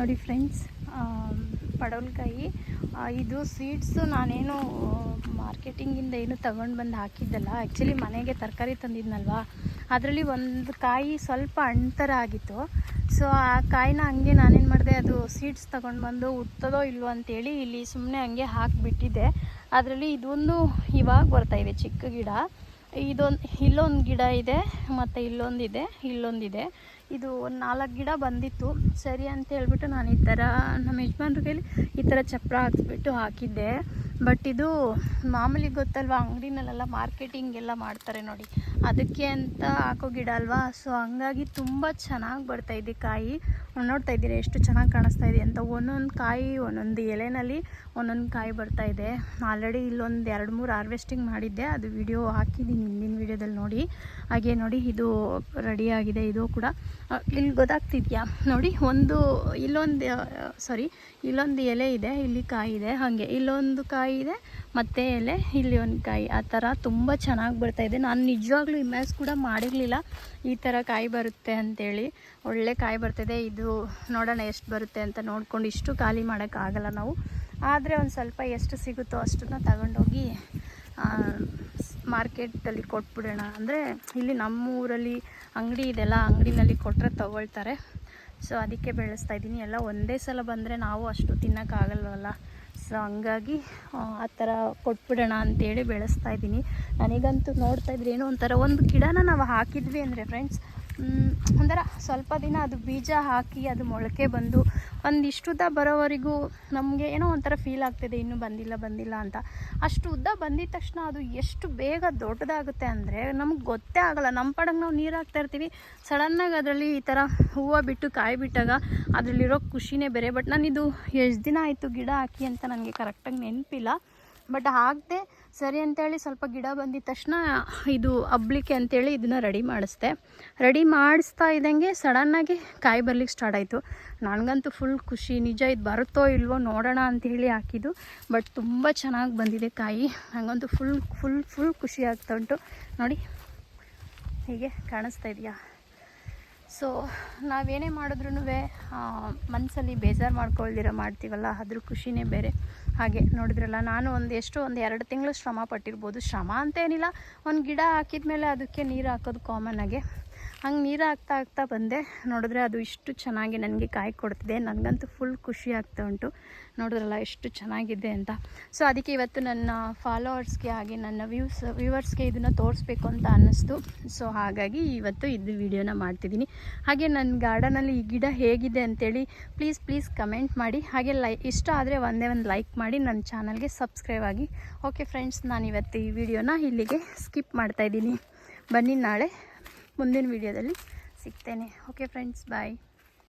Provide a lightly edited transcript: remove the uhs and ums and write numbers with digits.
ನೋಡಿ ಫ್ರೆಂಡ್ಸ್, ಪಡವಲಕಾಯಿ. ಇದು ಸೀಡ್ಸು ನಾನೇನು ಮಾರ್ಕೆಟಿಂಗಿಂದ ಏನು ತಗೊಂಡು ಬಂದು ಹಾಕಿದ್ದಲ್ಲ. ಆ್ಯಕ್ಚುಲಿ ಮನೆಗೆ ತರಕಾರಿ ತಂದಿದ್ನಲ್ವ, ಅದರಲ್ಲಿ ಒಂದು ಕಾಯಿ ಸ್ವಲ್ಪ ಹಣ್ಣು ಆಗಿತ್ತು. ಸೊ ಆ ಕಾಯಿನ ಹಂಗೆ ನಾನೇನು ಮಾಡಿದೆ, ಅದು ಸೀಡ್ಸ್ ತೊಗೊಂಡು ಬಂದು ಹುಟ್ಟೋದೋ ಇಲ್ವೋ ಅಂತೇಳಿ ಇಲ್ಲಿ ಸುಮ್ಮನೆ ಹಂಗೆ ಹಾಕಿಬಿಟ್ಟಿದ್ದೆ. ಅದರಲ್ಲಿ ಇದೊಂದು ಇವಾಗ ಬರ್ತಾಯಿದೆ ಚಿಕ್ಕ ಗಿಡ. ಇಲ್ಲೊಂದು ಗಿಡ ಇದೆ, ಮತ್ತು ಇಲ್ಲೊಂದಿದೆ. ಇದು ಒಂದು 4 ಗಿಡ ಬಂದಿತ್ತು. ಸರಿ ಅಂತ ಹೇಳ್ಬಿಟ್ಟು ನಾನು ಈ ಥರ ನಮ್ಮ ಯಜಮಾನ್ರ ಕೈಲಿ ಈ ಥರ ಚಪ್ಪರ ಹಾಕ್ಸ್ಬಿಟ್ಟು ಹಾಕಿದ್ದೆ. ಬಟ್ ಇದು ಮಾಮೂಲಿ ಗೊತ್ತಲ್ವ, ಅಂಗಡಿನಲ್ಲೆಲ್ಲ ಮಾರ್ಕೆಟಿಂಗ್ ಎಲ್ಲ ಮಾಡ್ತಾರೆ ನೋಡಿ, ಅದಕ್ಕೆ ಅಂತ ಹಾಕೋ ಗಿಡ ಅಲ್ವಾ. ಸೊ ಹಂಗಾಗಿ ತುಂಬ ಚೆನ್ನಾಗಿ ಬರ್ತಾಯಿದೆ ಕಾಯಿ. ನೋಡ್ತಾ ಇದ್ದೀರಾ ಎಷ್ಟು ಚೆನ್ನಾಗಿ ಕಾಣಿಸ್ತಾ ಇದೆ ಅಂತ. ಒಂದೊಂದು ಕಾಯಿ ಒಂದೊಂದು ಎಲೆನಲ್ಲಿ ಒಂದೊಂದು ಕಾಯಿ ಬರ್ತಾಯಿದೆ. ಆಲ್ರೆಡಿ ಇಲ್ಲೊಂದು 2-3 ಹಾರ್ವೆಸ್ಟಿಂಗ್ ಮಾಡಿದ್ದೆ, ಅದು ವಿಡಿಯೋ ಹಾಕಿದ್ದೀನಿ ಹಿಂದಿನ ವಿಡಿಯೋದಲ್ಲಿ ನೋಡಿ. ಹಾಗೆ ನೋಡಿ ಇದು ರೆಡಿಯಾಗಿದೆ. ಇದು ಕೂಡ ಇಲ್ಲಿ ಗೊತ್ತಾಗ್ತಿದೆಯಾ ನೋಡಿ, ಇಲ್ಲೊಂದು ಎಲೆ ಇದೆ, ಇಲ್ಲಿ ಕಾಯಿ ಇದೆ. ಹಾಗೆ ಇಲ್ಲೊಂದು ಕಾಯಿ ಇದೆ, ಮತ್ತು ಎಲೆ, ಇಲ್ಲಿ ಒಂದು ಕಾಯಿ. ಆ ಥರ ತುಂಬ ಚೆನ್ನಾಗಿ ಬರ್ತಾಯಿದೆ. ನಾನು ನಿಜವಾಗ್ಲೂ ಇಮ್ಯಾಜ್ ಕೂಡ ಮಾಡಿರಲಿಲ್ಲ ಈ ಥರ ಕಾಯಿ ಬರುತ್ತೆ ಅಂಥೇಳಿ. ಒಳ್ಳೆ ಕಾಯಿ ಬರ್ತಾಯಿದೆ. ಇದು ನೋಡೋಣ ಎಷ್ಟು ಬರುತ್ತೆ ಅಂತ ನೋಡ್ಕೊಂಡು. ಇಷ್ಟು ಖಾಲಿ ಮಾಡೋಕ್ಕಾಗಲ್ಲ ನಾವು, ಆದರೆ ಒಂದು ಸ್ವಲ್ಪ ಎಷ್ಟು ಸಿಗುತ್ತೋ ಅಷ್ಟನ್ನು ತಗೊಂಡೋಗಿ ಮಾರ್ಕೆಟಲ್ಲಿ ಕೊಟ್ಬಿಡೋಣ. ಅಂದರೆ ಇಲ್ಲಿ ನಮ್ಮೂರಲ್ಲಿ ಅಂಗಡಿ ಇದೆಲ್ಲ, ಅಂಗಡಿನಲ್ಲಿ ಕೊಟ್ಟರೆ ತೊಗೊಳ್ತಾರೆ. ಸೊ ಅದಕ್ಕೆ ಬೆಳೆಸ್ತಾ ಇದ್ದೀನಿ. ಎಲ್ಲ ಒಂದೇ ಸಲ ಬಂದರೆ ನಾವು ಅಷ್ಟು ತಿನ್ನೋಕ್ಕಾಗಲ್ವಲ್ಲ. ಸೊ ಹಂಗಾಗಿ ಆ ಥರ ಕೊಟ್ಬಿಡೋಣ ಅಂತೇಳಿ ಬೆಳೆಸ್ತಾ ಇದ್ದೀನಿ. ನನಗಂತೂ ನೋಡ್ತಾ ಇದ್ರೆ ಏನೋ ಒಂಥರ, ಒಂದು ಗಿಡನ ನಾವು ಹಾಕಿದ್ವಿ ಅಂದರೆ ಫ್ರೆಂಡ್ಸ್, ಒಂಥರ ಸ್ವಲ್ಪ ದಿನ ಅದು ಬೀಜ ಹಾಕಿ ಅದು ಮೊಳಕೆ ಬಂದು ಒಂದಿಷ್ಟು ಉದ್ದ ಬರೋವರೆಗೂ ನಮಗೆ ಏನೋ ಒಂಥರ ಫೀಲ್ ಆಗ್ತಿದೆ, ಇನ್ನೂ ಬಂದಿಲ್ಲ ಅಂತ. ಅಷ್ಟು ಉದ್ದ ಬಂದಿದ ತಕ್ಷಣ ಅದು ಎಷ್ಟು ಬೇಗ ದೊಡ್ಡದಾಗುತ್ತೆ ಅಂದರೆ ನಮಗೆ ಗೊತ್ತೇ ಆಗಲ್ಲ. ನಮ್ಮ ಪಡಗೆ ನಾವು ನೀರು ಹಾಕ್ತಾ ಇರ್ತೀವಿ, ಸಡನ್ನಾಗಿ ಅದರಲ್ಲಿ ಈ ಥರ ಹೂವು ಬಿಟ್ಟು ಕಾಯಿ ಬಿಟ್ಟಾಗ ಅದರಲ್ಲಿರೋ ಖುಷಿನೇ ಬೇರೆ. ಬಟ್ ನಾನು ಇದು ಎಷ್ಟು ದಿನ ಆಯಿತು ಗಿಡ ಹಾಕಿ ಅಂತ ನನಗೆ ಕರೆಕ್ಟಾಗಿ ನೆನಪಿಲ್ಲ. ಬಟ್ ಹಾಕಿದೆ ಸರಿ ಅಂತೇಳಿ ಸ್ವಲ್ಪ ಗಿಡ ಬಂದಿದ ತಕ್ಷಣ ಇದು ಹಬ್ಲಿಕ್ಕೆ ಅಂತೇಳಿ ಇದನ್ನು ರೆಡಿ ಮಾಡಿಸ್ತಾ ಇದ್ದಂಗೆ ಸಡನ್ನಾಗಿ ಕಾಯಿ ಬರ್ಲಿಕ್ಕೆ ಸ್ಟಾರ್ಟ್ ಆಯಿತು. ನನಗಂತೂ ಫುಲ್ ಖುಷಿ. ನಿಜ ಇದು ಬರುತ್ತೋ ಇಲ್ವೋ ನೋಡೋಣ ಅಂಥೇಳಿ ಹಾಕಿದ್ದು. ಬಟ್ ತುಂಬ ಚೆನ್ನಾಗಿ ಬಂದಿದೆ ಕಾಯಿ. ನನಗಂತೂ ಫುಲ್ ಖುಷಿ ಆಗ್ತಾ ಉಂಟು ನೋಡಿ, ಹೀಗೆ ಕಾಣಿಸ್ತಾ ಇದೆಯಾ. ಸೊ ನಾವೇನೇ ಮಾಡಿದ್ರೂ ಮನಸ್ಸಲ್ಲಿ ಬೇಜಾರು ಮಾಡ್ಕೊಳ್ದಿರ ಮಾಡ್ತೀವಲ್ಲ, ಅದ್ರ ಖುಷಿನೇ ಬೇರೆ. ಹಾಗೆ ನೋಡಿದ್ರಲ್ಲ, ನಾನು ಒಂದು 2 ತಿಂಗಳು ಶ್ರಮ ಪಟ್ಟಿರ್ಬೋದು. ಶ್ರಮ ಅಂತೇನಿಲ್ಲ, ಒಂದು ಗಿಡ ಹಾಕಿದ ಮೇಲೆ ಅದಕ್ಕೆ ನೀರು ಹಾಕೋದು ಕಾಮನ್ನಾಗೆ. ಹಂಗೆ ನೀರು ಹಾಕ್ತಾ ಬಂದೆ. ನೋಡಿದ್ರೆ ಅದು ಇಷ್ಟು ಚೆನ್ನಾಗಿ ನನಗೆ ಕಾಯಿ ಕೊಡ್ತಿದೆ. ನನಗಂತೂ ಫುಲ್ ಖುಷಿ ಆಗ್ತಾ ಉಂಟು. ನೋಡಿದ್ರಲ್ಲ ಎಷ್ಟು ಚೆನ್ನಾಗಿದೆ ಅಂತ. ಸೊ ಅದಕ್ಕೆ ಇವತ್ತು ನನ್ನ ಫಾಲೋವರ್ಸ್ಗೆ ಹಾಗೆ ನನ್ನ ವ್ಯೂವರ್ಸ್ಗೆ ಇದನ್ನು ತೋರಿಸ್ಬೇಕು ಅಂತ ಅನ್ನಿಸ್ತು. ಸೊ ಹಾಗಾಗಿ ಇವತ್ತು ಇದು ವಿಡಿಯೋನ ಮಾಡ್ತಿದ್ದೀನಿ. ಹಾಗೆ ನನ್ನ ಗಾರ್ಡನಲ್ಲಿ ಈ ಗಿಡ ಹೇಗಿದೆ ಅಂತೇಳಿ ಪ್ಲೀಸ್ ಕಮೆಂಟ್ ಮಾಡಿ. ಹಾಗೆ ಇಷ್ಟ ಆದರೆ ಒಂದೇ ಒಂದು ಲೈಕ್ ಮಾಡಿ, ನನ್ನ ಚಾನಲ್ಗೆ ಸಬ್ಸ್ಕ್ರೈಬ್ ಆಗಿ. ಓಕೆ ಫ್ರೆಂಡ್ಸ್, ನಾನು ಇವತ್ತು ಈ ವಿಡಿಯೋನ ಇಲ್ಲಿಗೆ ಸ್ಕಿಪ್ ಮಾಡ್ತಾಯಿದ್ದೀನಿ. ಬನ್ನಿ, ನಾಳೆ ಮುಂದಿನ ವಿಡಿಯೋದಲ್ಲಿ ಸಿಗ್ತೇನೆ. ಓಕೆ ಫ್ರೆಂಡ್ಸ್, ಬಾಯ್.